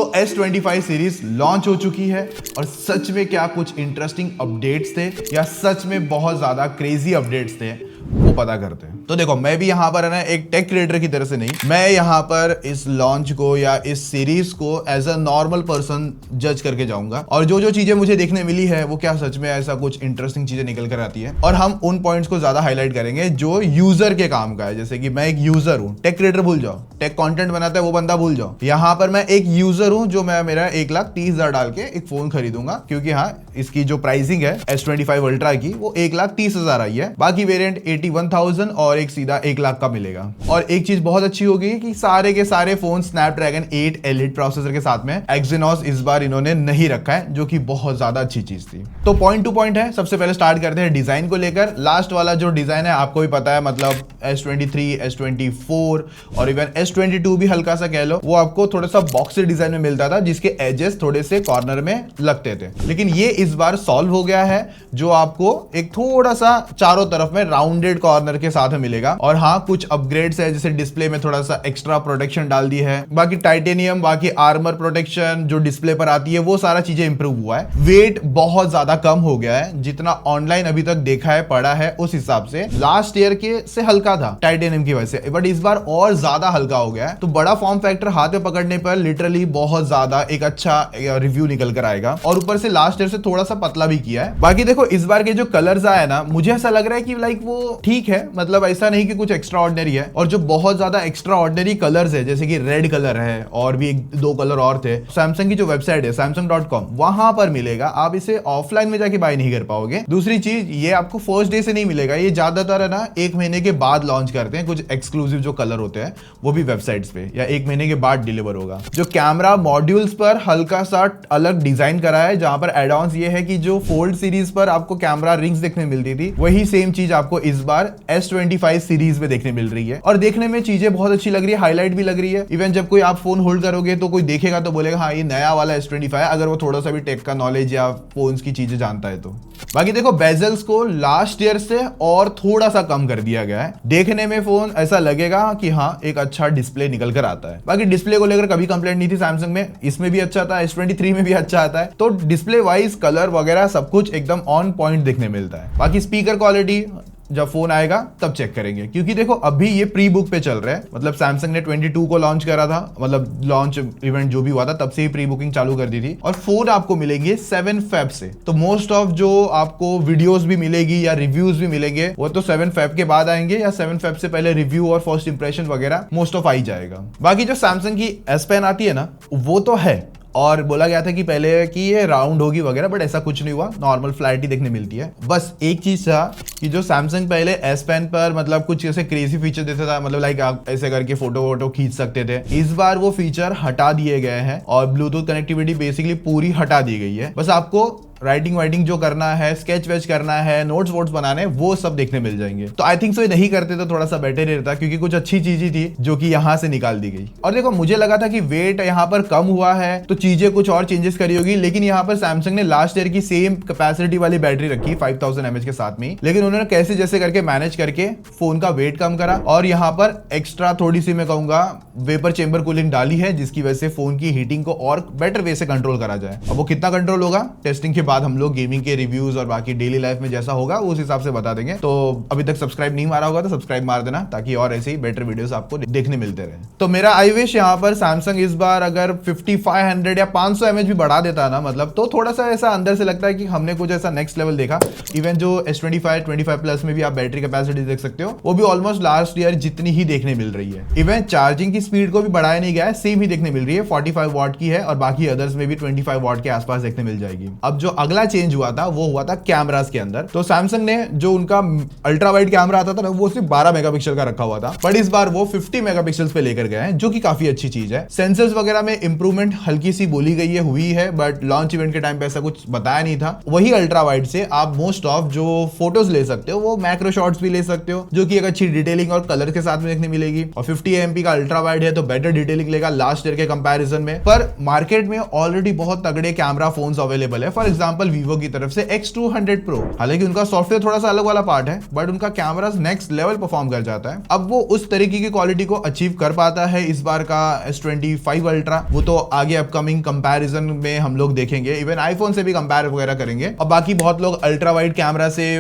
तो S25 series launch हो चुकी है और सच में क्या कुछ इंटरेस्टिंग अपडेट्स थे या सच में बहुत ज्यादा क्रेजी अपडेट्स थे वो पता करते हैं। तो देखो मैं भी यहाँ पर है ना एक टेक क्रिएटर की तरह से नहीं, मैं यहाँ पर इस लॉन्च को या इस सीरीज को एज अ नॉर्मल पर्सन जज करके जाऊंगा और जो जो चीजें मुझे देखने मिली है वो क्या सच में ऐसा कुछ इंटरेस्टिंग चीजें निकल कर आती है और हम उन पॉइंट्स को ज्यादा हाईलाइट करेंगे जो यूजर के काम का है। जैसे कि मैं एक यूजर हूँ, टेक क्रिएटर भूल जाओ, टेक कंटेंट बनाता है वो बंदा भूल जाओ, यहाँ पर मैं एक यूजर हूँ जो मैं मेरा 1,30,000 डाल के एक फोन खरीदूंगा क्योंकि हाँ इसकी जो प्राइसिंग है S25 अल्ट्रा की वो 1,30,000 आई है, बाकी वेरिएंट 81,000 और एक सीधा 1 लाख का मिलेगा। और एक चीज बहुत अच्छी हो गई कि सारे के सारे फोन स्नैपड्रैगन 8 एलिट प्रोसेसर के साथ में, एक्सिनोस इस बार इन्होंने नहीं रखा है जो कि बहुत ज्यादा अच्छी चीज थी। तो पॉइंट टू पॉइंट है, सबसे पहले स्टार्ट करते हैं डिजाइन को लेकर। लास्ट वाला जो डिजाइन है आपको भी पता है, मतलब S23, S24 और इवन S22 भी हल्का सा कह लो, वो आपको थोड़ा सा बॉक्सी डिजाइन में मिलता था जिसके एजेस थोड़े से कॉर्नर में लगते थे, लेकिन ये इस बार सॉल्व हो गया है जो आपको एक थोड़ा सा चारों तरफ में राउंडेड कॉर्नर के साथ में मिलेगा। और हाँ कुछ अपग्रेड्स है, जैसे डिस्प्ले में थोड़ा सा एक्स्ट्रा प्रोटेक्शन डाल दी है, बाकी टाइटेनियम, बाकी आर्मर प्रोटेक्शन जो डिस्प्ले पर आती है वो सारा चीजें इंप्रूव हुआ है। वेट बहुत ज्यादा कम हो गया है, जितना ऑनलाइन अभी तक देखा है पड़ा है उस हिसाब से लास्ट ईयर के से हल्का था टाइटेनियम की वजह से, बट इस बार और ज्यादा हल्का हो गया है। तो बड़ा फॉर्म फैक्टर हाथ में पकड़ने पर लिटरली बहुत ज्यादा एक अच्छा रिव्यू निकल कर आएगा। और ऊपर से लास्ट ईयर से थोड़ा सा पतला भी किया है। बाकी देखो इस बार के जो कलर्स आए ना, मुझे ऐसा लग रहा है कि लाइक वो ठीक है, मतलब ऐसा नहीं कि कुछ एक्स्ट्रा ऑर्डिनरी है। और जो बहुत ज्यादा एक्स्ट्रा ऑर्डिनरी कलर्स है जैसे कि रेड कलर है और भी 1-2 कलर और थे, सैमसंग की जो वेबसाइट है samsung.com वहां पर मिलेगा, आप इसे ऑफलाइन में जाके बाय नहीं कर पाओगे। दूसरी चीज ये आपको फर्स्ट डे से नहीं मिलेगा, ये ज्यादातर है ना 1 महीने के बाद लॉन्च करते हैं, कुछ एक्सक्लूसिव जो कलर होते हैं वो भी वेबसाइट्स पे, या 1 महीने के बाद डिलीवर होगा। जो कैमरा मॉड्यूल्स पर हल्का सा अलग डिजाइन करा है, जहां पर एड-ऑन्स ये है कि जो फोल्ड सीरीज पर आपको कैमरा रिंग्स देखने मिलती थी वही सेम चीज आपको इस बार S25 सीरीज में देखने मिल रही है और देखने में चीजें बहुत अच्छी लग रही है, हाईलाइट भी लग रही है। इवन जब कोई आप फोन होल्ड करोगे तो कोई देखेगा तो बोलेगा हाँ ये नया वाला S25 है, अगर वो थोड़ा सा भी टेक का नॉलेज या फोन्स की चीजें जानता है तो। बाकी देखो बेजल्स को लास्ट ईयर से और थोड़ा सा कम कर दिया गया है, देखने में फोन ऐसा लगेगा कि हाँ एक अच्छा डिस्प्ले निकल कर आता है। बाकी डिस्प्ले को लेकर कभी कंप्लेंट नहीं थी सैमसंग में, इसमें भी अच्छा था, S23 में भी अच्छा आता है। तो डिस्प्ले वाइज कलर वगैरह सब कुछ एकदम ऑन पॉइंट देखने मिलता है। बाकी स्पीकर क्वालिटी जब फोन आएगा तब चेक करेंगे, क्योंकि देखो अभी ये प्री बुक पे चल रहा है, मतलब सैमसंग ने 22 को लॉन्च करा था, मतलब लॉन्च इवेंट जो भी हुआ था तब से ही प्री बुकिंग चालू कर दी थी। और फोन आपको मिलेंगे 7 फेब से, तो मोस्ट ऑफ जो आपको वीडियोस भी मिलेगी या रिव्यूज भी मिलेंगे वो तो 7 फेब के बाद आएंगे, या 7 फेब से पहले रिव्यू और फर्स्ट इंप्रेशन वगैरह मोस्ट ऑफ आ ही जाएगा। बाकी जो सैमसंग की S Pen आती है ना वो तो है, और बोला गया था कि पहले कि ये राउंड होगी वगैरह, बट ऐसा कुछ नहीं हुआ, नॉर्मल फ्लैट ही देखने मिलती है। बस एक चीज था कि जो सैमसंग पहले S Pen पर मतलब कुछ ऐसे क्रेजी फीचर देता था, मतलब लाइक आप ऐसे करके फोटो वोटो खींच सकते थे, इस बार वो फीचर हटा दिए गए हैं और ब्लूटूथ कनेक्टिविटी बेसिकली पूरी हटा दी गई है। बस आपको राइटिंग वाइटिंग जो करना है, स्केच वेच करना है, नोट्स वोट्स बनाने, वो सब देखने मिल जाएंगे। तो आई थिंक सो ये नहीं करते तो थोड़ा सा बेटर ही रहता, क्योंकि कुछ अच्छी चीज ही थी जो कि यहाँ से निकाल दी गई। और देखो मुझे लगा था कि वेट यहाँ पर कम हुआ है तो चीजें कुछ और चेंजेस करी होगी, लेकिन यहाँ पर सैमसंग ने लास्ट ईयर की सेम कैपेसिटी वाली बैटरी रखी 5000 mAh के साथ में, लेकिन उन्होंने कैसे जैसे करके मैनेज करके फोन का वेट कम करा और यहाँ पर एक्स्ट्रा थोड़ी सी मैं कहूंगा वेपर चेंबर कूलिंग डाली है, जिसकी वजह से फोन की हीटिंग को और बेटर वे से कंट्रोल करा जाए। अब वो कितना कंट्रोल होगा टेस्टिंग के बाद हम लोग गेमिंग रिव्यूज और बाकी डेली लाइफ में जैसा होगा उस हिसाब से बता देंगे। तो अभी तक सब्सक्राइब नहीं मारा होगा तो सब्सक्राइब मार देना, ताकि और ऐसे ही बेटर वीडियोस आपको देखने मिलते रहे। तो मेरा आई विश यहाँ पर सैमसंग इस बार अगर 5500 या 500 mAh भी बढ़ा देता ना, मतलब तो थोड़ा सा ऐसा अंदर से लगता है कि हमने कुछ ऐसा नेक्स्ट लेवल देखा। इवन जो S25 25 प्लस में भी आप बैटरी कैपेसिटी देख सकते हो, वो भी ऑलमोस्ट लास्ट ईयर जितनी ही देखने मिल रही है। इवन चार्जिंग की स्पीड को भी बढ़ाया नहीं गया है, सेम ही देखने मिल रही है, 45 वाट की है और बाकी अदर्स में भी 25 वाट के आसपास देखने मिल जाएगी। अब जो अगला चेंज हुआ वो हुआ था कैमरास के अंदर। तो सैमसंग ने जो उनका अल्ट्रा वाइड कैमरा आता था ना वो सिर्फ 12 मेगापिक्सल का रखा हुआ था, बट इस बार वो 50 मेगापिक्सल्स पे लेकर गए हैं, जो कि काफी अच्छी चीज है। सेंसर्स वगैरह में इंप्रूवमेंट हल्की सी बोली गई है, हुई है, बट लॉन्च इवेंट के टाइम पे ऐसा कुछ बताया नहीं था। वही अल्ट्रा वाइड से आप मोस्ट ऑफ जो फोटोज ले सकते हो वो मैक्रो शॉट्स भी ले सकते हो, जो कि एक अच्छी डिटेलिंग और कलर के साथ में देखने मिलेगी। और 50 MP का अल्ट्रा वाइड है तो बेटर डिटेलिंग लेगा लास्ट ईयर के कंपैरिजन में। पर मार्केट में ऑलरेडी बहुत तगड़े कैमरा फोन्स अवेलेबल है। फॉर एग्जांपल एग्जांपल वीवो की तरफ से X200 Pro, हालांकि उनका सॉफ्टवेयर थोड़ा सा अलग वाला पार्ट है, बट उनका कैमरा नेक्स्ट लेवल परफॉर्म कर जाता है। अब वो उस तरीके की क्वालिटी को अचीव कर पाता है इस बार का S25 Ultra, वो तो आगे अपकमिंग कंपैरिजन में हम लोग देखेंगे, इवन आईफोन से भी कंपेयर वगैरह करेंगे। और बाकी बहुत लोग अल्ट्रा वाइड कैमरा से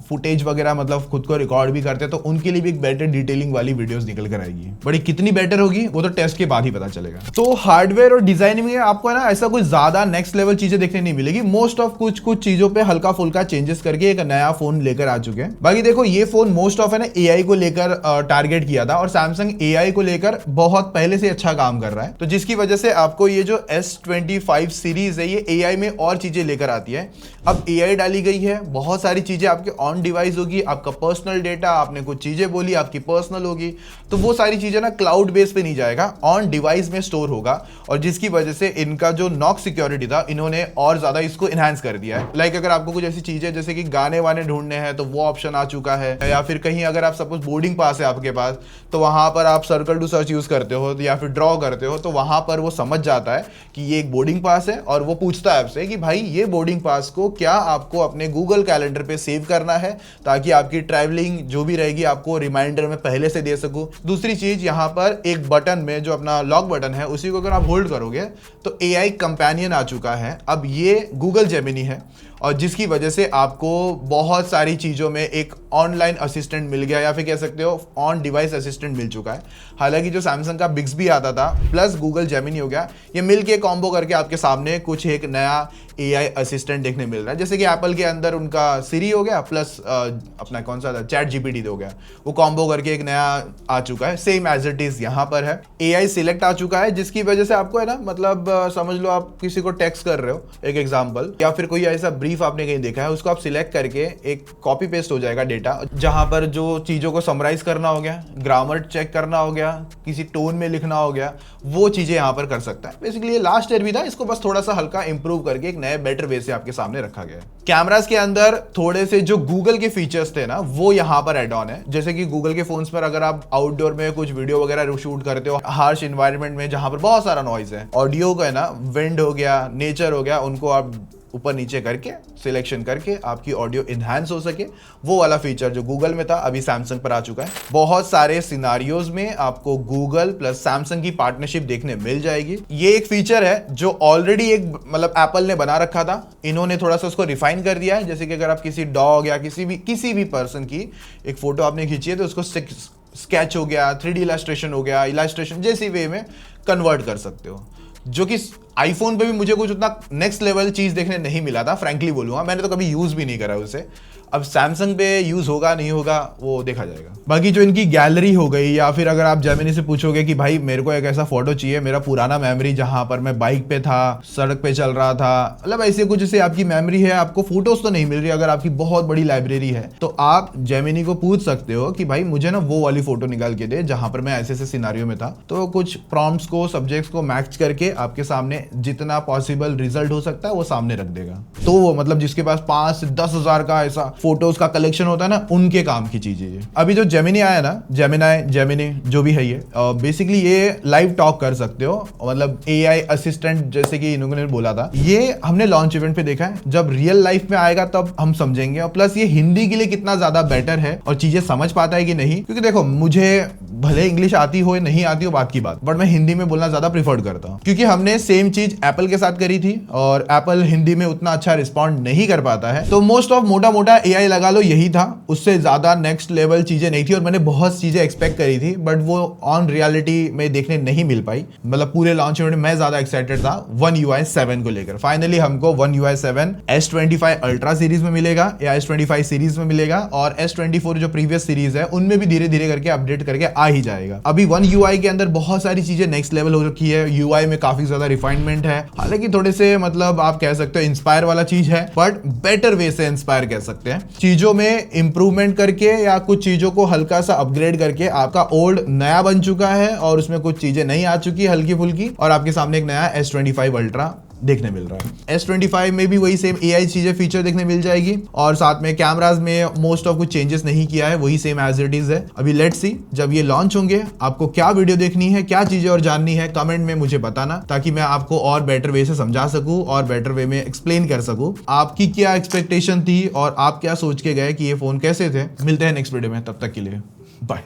फुटेज वगैरह मतलब खुद को रिकॉर्ड भी करते हैं, तो उनके लिए भी एक बेटर डिटेलिंग वाली वीडियोस निकल कर आएगी। बट कितनी बेटर होगी वो तो टेस्ट के बाद ही पता चलेगा। तो हार्डवेयर और डिजाइनिंग में आपको है ना ऐसा कुछ ज्यादा नेक्स्ट लेवल चीजें देखने नहीं मिलेगी। मोस्ट ऑफ कुछ चीजों पे हल्का फुल्का चेंजेस करके एक नया फोन लेकर आ चुके हैं। बाकी देखो ये फोन मोस्ट ऑफ है ना एआई को लेकर टारगेट किया था, और सैमसंग एआई को लेकर बहुत पहले से अच्छा काम कर रहा है, तो जिसकी वजह से आपको ये जो S25 सीरीज है ये एआई में और चीजें लेकर आती है। अब एआई डाली गई है, बहुत सारी चीजें आपके ऑन डिवाइस होगी, आपका पर्सनल डेटा, आपने कुछ चीजें बोली आपकी पर्सनल होगी, तो वो सारी चीजें ना क्लाउड बेस पे नहीं जाएगा, ऑन डिवाइस में स्टोर होगा। और जिसकी वजह से इनका जो नॉक सिक्योरिटी था इन्होंने और ज्यादा इसको इनहांस कर दिया है। लाइक अगर आपको कुछ ऐसी चीजें जैसे कि गाने वाने ढूंढने हैं तो वो ऑप्शन आ चुका है, या फिर कहीं अगर आप सपोज बोर्डिंग पास है आपके पास, तो वहां पर आप सर्कल टू सर्च यूज करते हो या फिर ड्रॉ करते हो, तो वहां पर वो समझ जाता है कि ये एक बोर्डिंग पास है, और वो पूछता है आपसे कि भाई ये बोर्डिंग पास को क्या आपको अपने गूगल कैलेंडर पे सेव करना है, ताकि आपकी ट्रैवलिंग जो भी रहेगी आपको रिमाइंडर में पहले से दे सकूं। दूसरी चीज यहाँ पर एक बटन में जो अपना लॉक बटन है उसी को अगर आप होल्ड करोगे तो एआई कंपेनियन आ चुका है। अब ये गूगल जेमिनी है, और जिसकी वजह से आपको बहुत सारी चीज़ों में एक ऑनलाइन असिस्टेंट मिल गया, या फिर कह सकते हो ऑन डिवाइस असिस्टेंट मिल चुका है। हालांकि जो सैमसंग का बिक्सबी आता था प्लस गूगल जेमिनी हो गया, ये मिल के कॉम्बो करके आपके सामने कुछ एक नया एआई असिस्टेंट देखने मिल रहा है। जैसे कि एप्पल के अंदर उनका सिरी हो गया प्लस अपना कौन सा था चैट जीपीटी हो गया, वो कॉम्बो करके एक नया आ चुका है, सेम एज इट इज यहाँ पर है। एआई सिलेक्ट आ चुका है, जिसकी वजह से आपको है ना मतलब समझ लो आप किसी को टेक्स्ट कर रहे हो एक एग्जाम्पल, या फिर कोई ऐसा ब्रीफ आपने कहीं देखा है, उसको आप सिलेक्ट करके एक कॉपी पेस्ट हो जाएगा डेटा, जहां पर जो चीजों को समराइज करना हो गया, ग्रामर चेक करना हो गया, किसी टोन में लिखना हो गया, वो चीजें यहां पर कर सकता है। बेसिकली ये लास्ट ईयर भी था, इसको बस थोड़ा सा हल्का इंप्रूव करके एक नए बेटर वे से आपके सामने रखा गया है। कैमरास के अंदर थोड़े से जो गूगल के फीचर्स थे ना वो यहां पर एड ऑन है। जैसे कि गूगल के फोन्स पर अगर आप आउटडोर में कुछ वीडियो वगैरह शूट करते हो हार्श इन्वायरमेंट में जहां पर बहुत सारा नॉइज है, ऑडियो का है ना, विंड हो गया, नेचर हो गया, उनको आप ऊपर नीचे करके सिलेक्शन करके आपकी ऑडियो इनहैंस हो सके, वो वाला फीचर जो गूगल में था अभी सैमसंग पर आ चुका है। बहुत सारे सिनारियोज में आपको गूगल प्लस सैमसंग की पार्टनरशिप देखने मिल जाएगी। ये एक फीचर है जो ऑलरेडी एक मतलब एप्पल ने बना रखा था, इन्होंने थोड़ा सा उसको रिफाइन कर दिया है। जैसे कि अगर आप किसी डॉग या किसी भी पर्सन की एक फोटो आपने खींची है तो उसको स्केच हो गया, 3D इलस्ट्रेशन हो गया, इलस्ट्रेशन जैसी वे में कन्वर्ट कर सकते हो, जो कि आईफोन पे भी मुझे कुछ उतना नेक्स्ट लेवल चीज देखने नहीं मिला था, फ्रैंकली बोलूंगा। मैंने तो कभी यूज भी नहीं करा उसे। अब सैमसंग पे यूज होगा नहीं होगा वो देखा जाएगा। बाकी जो इनकी गैलरी हो गई, या फिर अगर आप जेमिनी से पूछोगे कि भाई मेरे को एक ऐसा फोटो चाहिए, मेरा पुराना मेमोरी जहां पर मैं बाइक पे था, सड़क पे चल रहा था, मतलब ऐसे कुछ जैसे आपकी मेमोरी है, आपको फोटोज तो नहीं मिल रही, अगर आपकी बहुत बड़ी लाइब्रेरी है तो आप जेमिनी को पूछ सकते हो कि भाई मुझे ना वो वाली फोटो निकाल के दे जहां पर मैं ऐसे ऐसे सिनारियो में था। तो कुछ प्रॉम्प्ट्स को, सब्जेक्ट्स को मैच करके आपके सामने जितना पॉसिबल रिजल्ट हो सकता है वो सामने रख देगा। तो वो मतलब जिसके पास 5 से 10 हजार का ऐसा फोटोज का कलेक्शन होता है ना, उनके काम की चीजें ये। अभी जो जेमिनी आया ना, जेमिनी जो भी है ये बेसिकली ये लाइव टॉक कर सकते हो, मतलब एआई असिस्टेंट जैसे कि इन्होंने बोला था। ये हमने लॉन्च इवेंट पे देखा है, जब रियल लाइफ में आएगा तब हम समझेंगे। और प्लस ये हिंदी के लिए कितना ज्यादा बेटर है और चीजें समझ पाता है कि नहीं, क्योंकि देखो मुझे भले इंग्लिश आती हो नहीं आती हो बात की बात, बट मैं हिंदी में बोलना ज्यादा प्रिफर करता हूँ, क्योंकि हमने सेम चीज एप्पल के साथ करी थी और एप्पल हिंदी में उतना अच्छा रिस्पॉन्ड नहीं कर पाता है। तो मोस्ट ऑफ मोटा मोटा एआई लगा लो यही था, उससे ज्यादा नेक्स्ट लेवल चीजें नहीं थी। और मैंने बहुत चीजें एक्सपेक्ट करी थी बट वो ऑन रियलिटी में देखने नहीं मिल पाई। मतलब पूरे लॉन्च इवेंट में मैं ज्यादा एक्साइटेड था One UI 7 को लेकर। फाइनली हमको One UI 7 S25 ultra series में मिलेगा या S25 सीरीज में मिलेगा, और S24 जो प्रीवियस सीरीज है उनमें भी धीरे धीरे करके अपडेट करके आ ही जाएगा। अभी One UI के अंदर बहुत सारी चीजें नेक्स्ट लेवल हो रखी है, UI में काफी ज्यादा रिफाइनमेंट है, हालांकि थोड़े से मतलब आप कह सकते हो इंस्पायर वाला चीज है, बट बेटर वे से इंस्पायर कह सकते हैं। चीजों में इंप्रूवमेंट करके या कुछ चीजों को हल्का सा अपग्रेड करके आपका ओल्ड नया बन चुका है, और उसमें कुछ चीजें नहीं आ चुकी हल्की फुल्की, और आपके सामने एक नया S25 अल्ट्रा देखने मिल रहा है। S25 में भी वही सेम AI चीजें फीचर देखने मिल जाएगी और साथ में कैमराज में मोस्ट ऑफ कुछ चेंजेस नहीं किया है, वही सेम एज इट इज है। अभी लेट्स सी जब ये लॉन्च होंगे आपको क्या वीडियो देखनी है, क्या चीजें और जाननी है, कमेंट में मुझे बताना ताकि मैं आपको और बेटर वे से समझा सकूं और बेटर वे में एक्सप्लेन कर सकूं आपकी क्या एक्सपेक्टेशन थी और आप क्या सोच के गए कि ये फोन कैसे थे। मिलते हैं नेक्स्ट वीडियो में, तब तक के लिए बाय।